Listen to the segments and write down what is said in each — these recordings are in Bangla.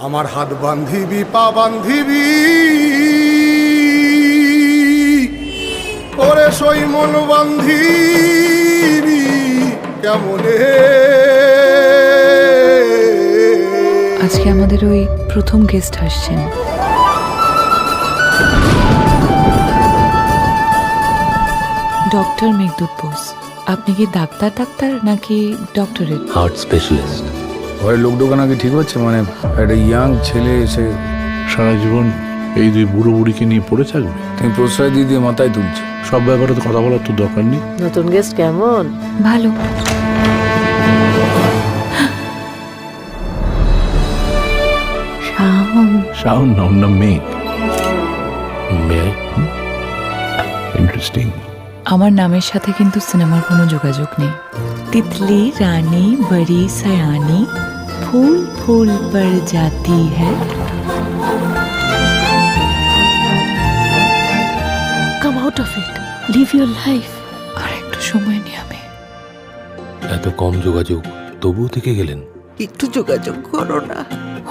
আমার হাত বান্ধিবি পা বান্ধিবি ওরে সই মন বান্ধিবি কেমনে। আজকে আমাদের ওই প্রথম গেস্ট আসছেন। ডক্টর মেঘদূত বোস। আপনি কি ডাক্তার নাকি ডক্টরেট? Heart specialist. ঘরে লোক ঢোকানো কি ঠিক হচ্ছে? মানে একটা ইয়াং ছেলে এসে সারা জীবন এই দুই বুড়ো বুড়িকে নিয়ে পড়ে থাকবে? তুমি প্রশ্রয় দিয়ে মাথায় তুলছে। সব ব্যাপারে তো কথা বলার তো দরকার নেই। নতুন গেস্ট কেমন? ভালো। শাওন না, ওর নাম মেঘ। মেয়ে ইন্টারেস্টিং। আমার নামের সাথে কিন্তু সিনেমার কোনো যোগাযোগ নেই। তিতলি রানী বড়ি সয়ানি ফুল ফুল পর জাতি হ্যায়। Come out of it, live your life. আর একটু সময় নিয়ে আমি। এত কম যোগাযোগ তবুও থেকে গেলেন। একটু যোগাযোগ করো না।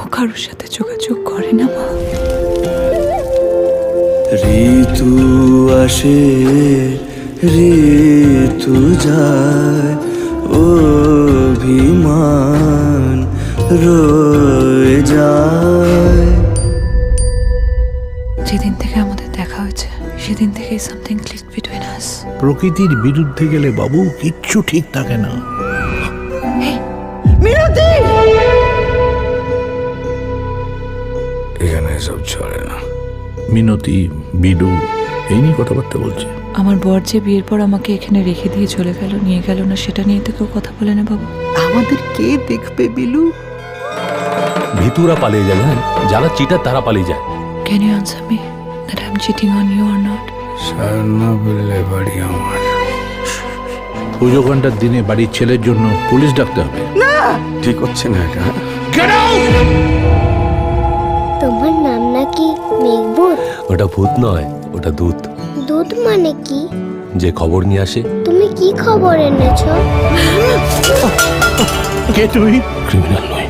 ও কারোর সাথে যোগাযোগ করে না মা। ঋতু আসে ঋতু যায় অভিমান রয়ে যায়। যেদিন থেকে আমাদের দেখা হয়েছে সেদিন থেকেই সামথিং ক্লিক বিটুইন আস। প্রকৃতির বিরুদ্ধে গেলে বাবু কিচ্ছু ঠিক থাকে না। মিনতি! এখানে এসব চলে না। মিনতি বিডু এই নিয়ে কথাবার্তা বলছে। আমার বর যে বিয়ের পর আমাকে এখানে রেখে দিয়ে চলে গেল, নিয়ে গেল না, সেটা নিয়ে তো কেউ কথা বলে না বাবু। আমাদের কে দেখবে বিলু? ভিতুরা পালিয়ে যায়, জানেন? যারা চিটার তারা পালিয়ে যায়। Can you answer me that I'm cheating on you or not? Sarna বললে বাড়ি আমার। পুজো ঘন্টার দিনে বাড়ির ছেলের জন্য পুলিশ ডাকতে হবে? ঠিক হচ্ছে না এটা। তোমার নাম নাকি মেঘভূত? ওটা ভূত নয়, ওটা দূত। দুধ মানে কি? যে খবর নিয়ে আসে। তুমি কি খবর এনেছো? কে তুই? ক্রিমিনাল নয়।